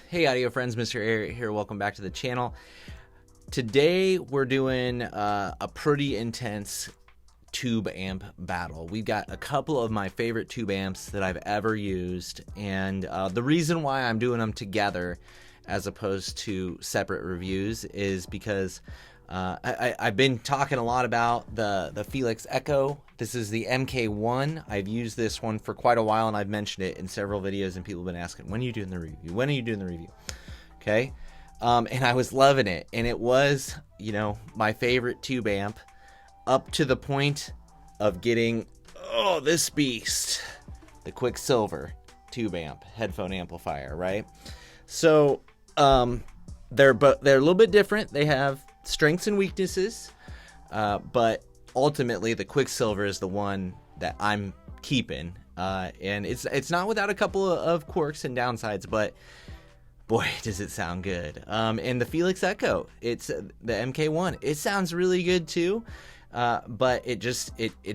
Hey audio friends, MrAyrit here. Welcome back to the channel. Today we're doing a pretty intense tube amp battle. We've got a couple of my favorite tube amps that I've ever used, and the reason why I'm doing them together as opposed to separate reviews is because I've been talking a lot about the Feliks Echo. This is the MK1. I've used this one for quite a while, and I've mentioned it in several videos, and people have been asking, when are you doing the review? When are you doing the review? Okay. And I was loving it, and it was, you know, my favorite tube amp up to the point of getting, oh, this beast, the Quicksilver tube amp headphone amplifier, right? So they're a little bit different. They have strengths and weaknesses, but ultimately the Quicksilver is the one that I'm keeping, and it's not without a couple of quirks and downsides, but boy, does it sound good. And the Feliks Echo, it's the MK1, it sounds really good too, but it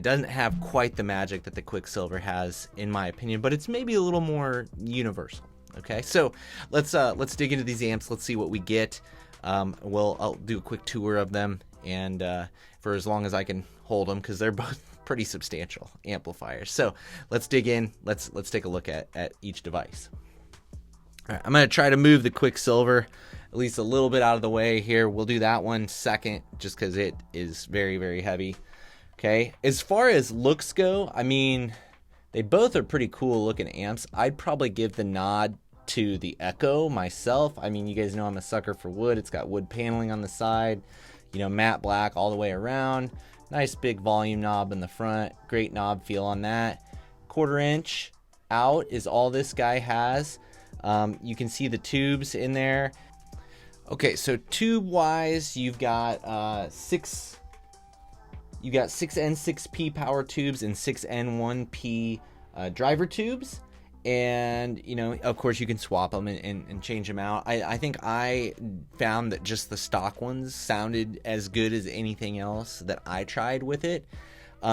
doesn't have quite the magic that the Quicksilver has, in my opinion, but it's maybe a little more universal. Okay, so let's dig into these amps. Let's see what we get. I'll do a quick tour of them, and for as long as I can hold them, because they're both pretty substantial amplifiers. So let's dig in. Let's take a look at each device. All right, I'm going to try to move the Quicksilver at least a little bit out of the way here. We'll do that one second, just because it is very, very heavy. Okay, as far as looks go, I mean, they both are pretty cool looking amps. I'd probably give the nod to the Echo myself. I mean, you guys know I'm a sucker for wood. It's got wood paneling on the side, you know, matte black all the way around. Nice big volume knob in the front. Great knob feel on that. 1/4 inch out is all this guy has. You can see the tubes in there. Okay, so tube wise, you've got six N6P power tubes and 6 N1P driver tubes. And, you know, of course you can swap them and change them out. I think I found that just the stock ones sounded as good as anything else that I tried with it.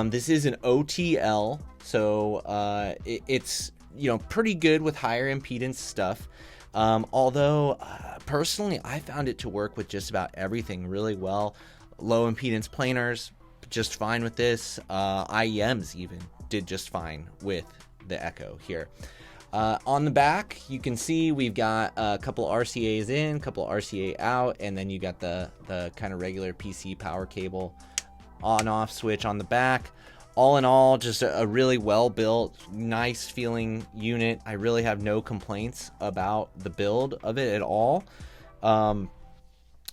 This is an OTL, so it's, you know, pretty good with higher impedance stuff. Although, personally, I found it to work with just about everything really well. Low impedance planars, just fine with this. IEMs even did just fine with the Echo here. On the back, you can see we've got a couple RCAs in, a couple RCA out, and then you got the kind of regular PC power cable on-off switch on the back. All in all, just a really well-built, nice feeling unit. I really have no complaints about the build of it at all. And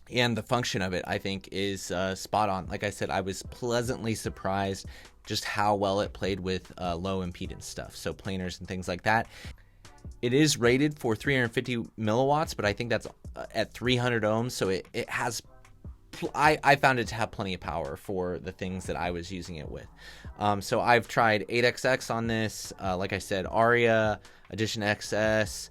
the function of it, I think, is spot on. Like I said, I was pleasantly surprised just how well it played with low impedance stuff, so planars and things like that. It is rated for 350 milliwatts, but I think that's at 300 ohms, so it has, I found it to have plenty of power for the things that I was using it with. So I've tried 8XX on this, like I said, Aria, Edition XS,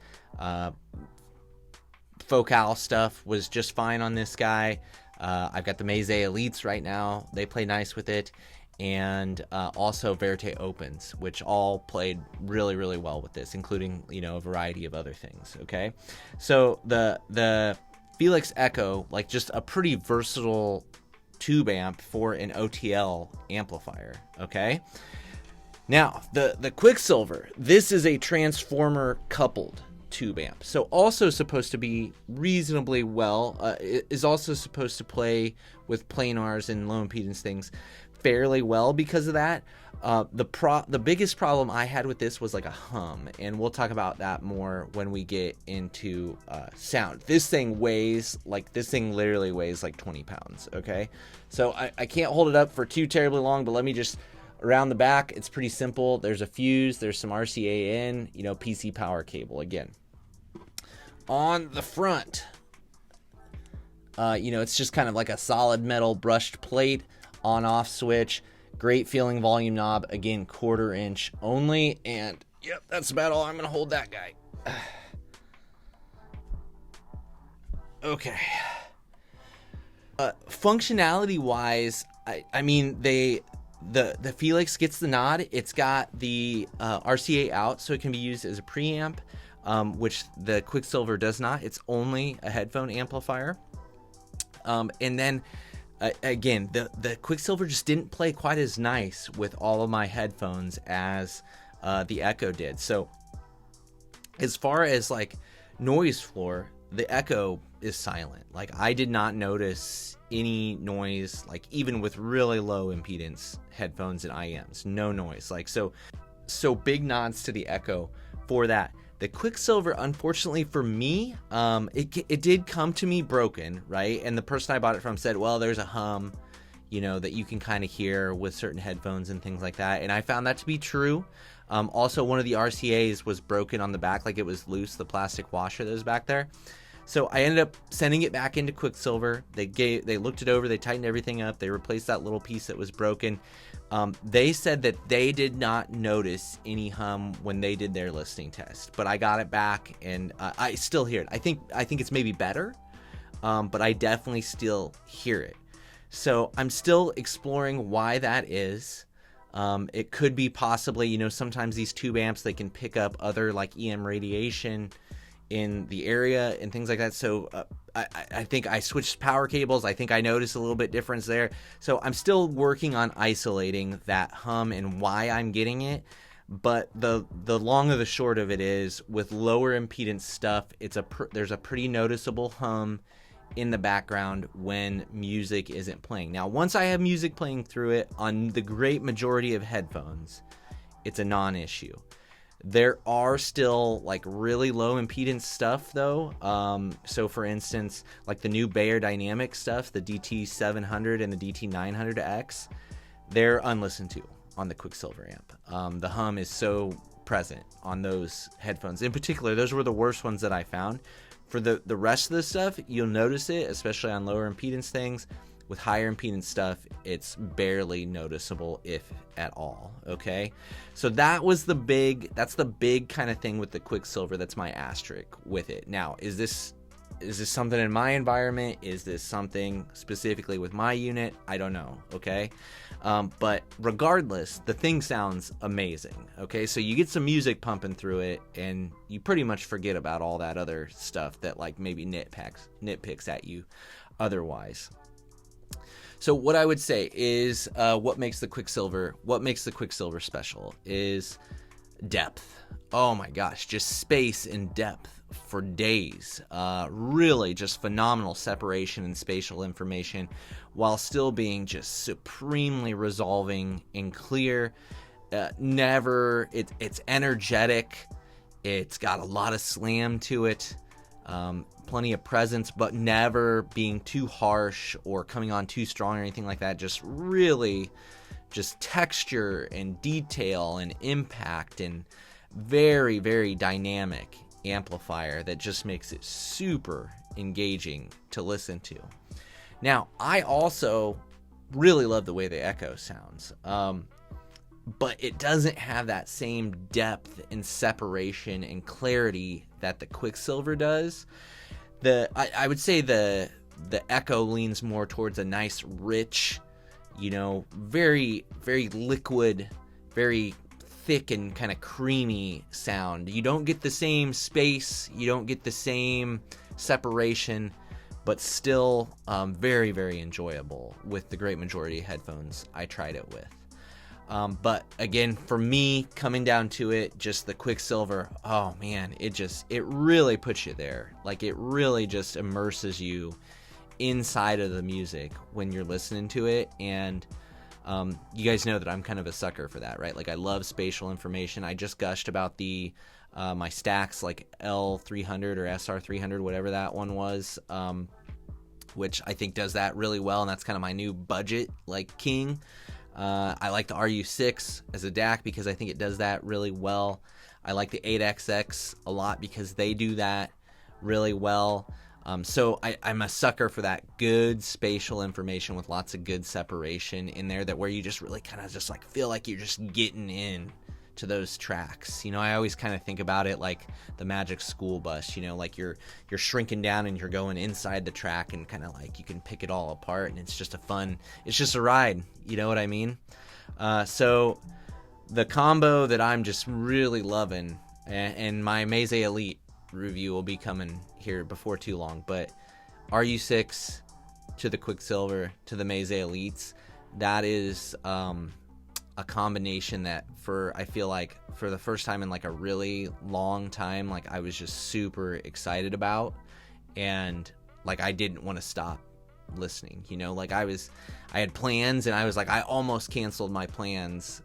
Focal stuff was just fine on this guy. I've got the Maze Elites right now. They play nice with it. And also Verite Opens, which all played really, really well with this, including, you know, a variety of other things. Okay, so the Feliks Echo, like, just a pretty versatile tube amp for an OTL amplifier. Okay, now the Quicksilver, this is a transformer coupled tube amp, so also supposed to be reasonably well, is also supposed to play with planars and low impedance things fairly well because of that. The biggest problem I had with this was like a hum, and we'll talk about that more when we get into sound. This thing literally weighs like 20 pounds. Okay, so I can't hold it up for too terribly long, but let me just, around the back, it's pretty simple. There's a fuse, there's some RCA in, you know, PC power cable again. On the front, you know, it's just kind of like a solid metal brushed plate, on-off switch, great feeling volume knob, again 1/4 inch only, and yep, that's about all. I'm gonna hold that guy. Okay, functionality wise, I mean, the Feliks gets the nod. It's got the RCA out, so it can be used as a preamp. which the Quicksilver does not. It's only a headphone amplifier. And then again, the Quicksilver just didn't play quite as nice with all of my headphones as the Echo did. So as far as like noise floor, the Echo is silent. Like, I did not notice any noise, like even with really low impedance headphones and IEMs, no noise. Like, so big nods to the Echo for that. The Quicksilver, unfortunately for me, it did come to me broken, right? And the person I bought it from said, well, there's a hum, you know, that you can kind of hear with certain headphones and things like that. And I found that to be true. Also, one of the RCAs was broken on the back, like it was loose, the plastic washer that was back there. So I ended up sending it back into Quicksilver. They looked it over, they tightened everything up, they replaced that little piece that was broken. They said that they did not notice any hum when they did their listening test, but I got it back and I still hear it. I think it's maybe better, but I definitely still hear it. So I'm still exploring why that is. It could be possibly, you know, sometimes these tube amps, they can pick up other like EM radiation in the area and things like that. So I think I switched power cables. I think I noticed a little bit difference there. So I'm still working on isolating that hum and why I'm getting it. But the long of the short of it is, with lower impedance stuff, there's a pretty noticeable hum in the background when music isn't playing. Now, once I have music playing through it on the great majority of headphones, it's a non-issue. There are still like really low impedance stuff though. So for instance, like the new Bayer Dynamic stuff, the DT700 and the DT900X, they're unlistened to on the Quicksilver amp. The hum is so present on those headphones. In particular, those were the worst ones that I found. For the rest of the stuff, you'll notice it, especially on lower impedance things. With higher impedance stuff, it's barely noticeable, if at all, okay? So that's the big kind of thing with the Quicksilver. That's my asterisk with it. Now, is this something in my environment? Is this something specifically with my unit? I don't know, okay? But regardless, the thing sounds amazing, okay? So you get some music pumping through it, and you pretty much forget about all that other stuff that like maybe nitpicks at you otherwise. So what I would say is what makes the Quicksilver special is depth. Oh my gosh, just space and depth for days. Really just phenomenal separation and spatial information while still being just supremely resolving and clear. It's energetic. It's got a lot of slam to it. Plenty of presence, but never being too harsh or coming on too strong or anything like that. Just really just texture and detail and impact, and very, very dynamic amplifier that just makes it super engaging to listen to. Now, I also really love the way the Echo sounds, but it doesn't have that same depth and separation and clarity that the Quicksilver does. I would say the Echo leans more towards a nice, rich, you know, very, very liquid, very thick and kind of creamy sound. You don't get the same space, you don't get the same separation, but still very, very enjoyable with the great majority of headphones I tried it with. But again, for me, coming down to it, just the Quicksilver, oh man, it really puts you there. Like, it really just immerses you inside of the music when you're listening to it. And you guys know that I'm kind of a sucker for that, right? Like, I love spatial information. I just gushed about my Stax, like L300 or SR300, whatever that one was, which I think does that really well. And that's kind of my new budget, like, king. I like the RU6 as a DAC because I think it does that really well. I like the 8XX a lot because they do that really well. So I'm a sucker for that good spatial information with lots of good separation in there, that where you just really kind of just like feel like you're just getting in to those tracks. You know, I always kind of think about it like the Magic School Bus, you know, like you're shrinking down and you're going inside the track, and kind of like you can pick it all apart, and it's just a ride, you know what I mean? So the combo that I'm just really loving, and my Meze Elite review will be coming here before too long, but RU6 to the Quicksilver to the Meze Elites, that is a combination that I feel like for the first time in like a really long time, like I was just super excited about, and like I didn't want to stop listening, you know, like I had plans, and I was like, I almost canceled my plans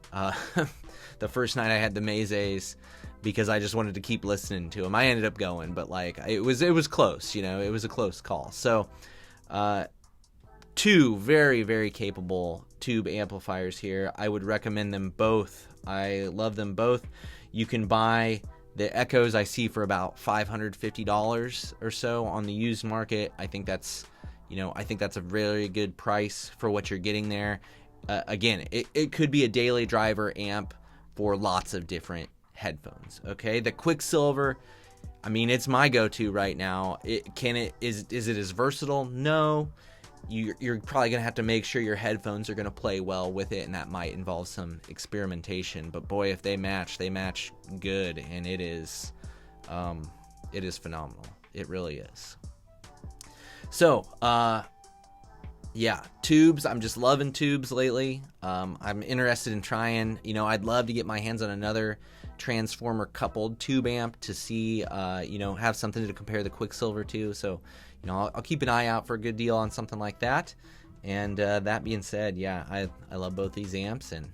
the first night I had the Mezes, because I just wanted to keep listening to them. I ended up going, but like it was close, you know, it was a close call. So two very, very capable tube amplifiers here. I would recommend them both. I love them both. You can buy the Echoes I see for about $550 or so on the used market. I think that's, you know, I think that's a really good price for what you're getting there. Again, it could be a daily driver amp for lots of different headphones. Okay, the Quicksilver, I mean, it's my go-to right now. Is it as versatile? No. You're probably gonna have to make sure your headphones are gonna play well with it, and that might involve some experimentation. But boy, if they match good, and it is phenomenal. It really is. So, yeah, tubes. I'm just loving tubes lately. I'm interested in trying. You know, I'd love to get my hands on another transformer coupled tube amp to see, you know, have something to compare the Quicksilver to. So, you know, I'll keep an eye out for a good deal on something like that. And that being said, yeah, I love both these amps, and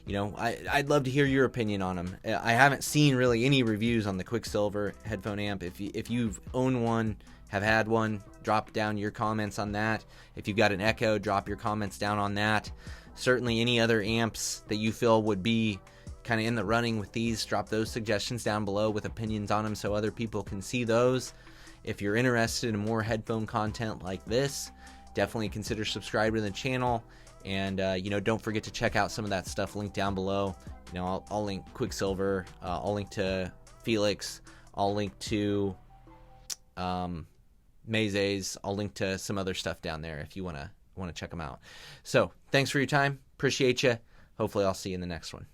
you know, I'd love to hear your opinion on them. I haven't seen really any reviews on the Quicksilver headphone amp. If you've owned one, have had one, drop down your comments on that. If you've got an Echo, drop your comments down on that. Certainly any other amps that you feel would be kind of in the running with these, drop those suggestions down below with opinions on them so other people can see those. If you're interested in more headphone content like this, definitely consider subscribing to the channel. And, you know, don't forget to check out some of that stuff linked down below. You know, I'll link Quicksilver, I'll link to Feliks, I'll link to Mezes, I'll link to some other stuff down there if you want to check them out. So thanks for your time. Appreciate you. Hopefully I'll see you in the next one.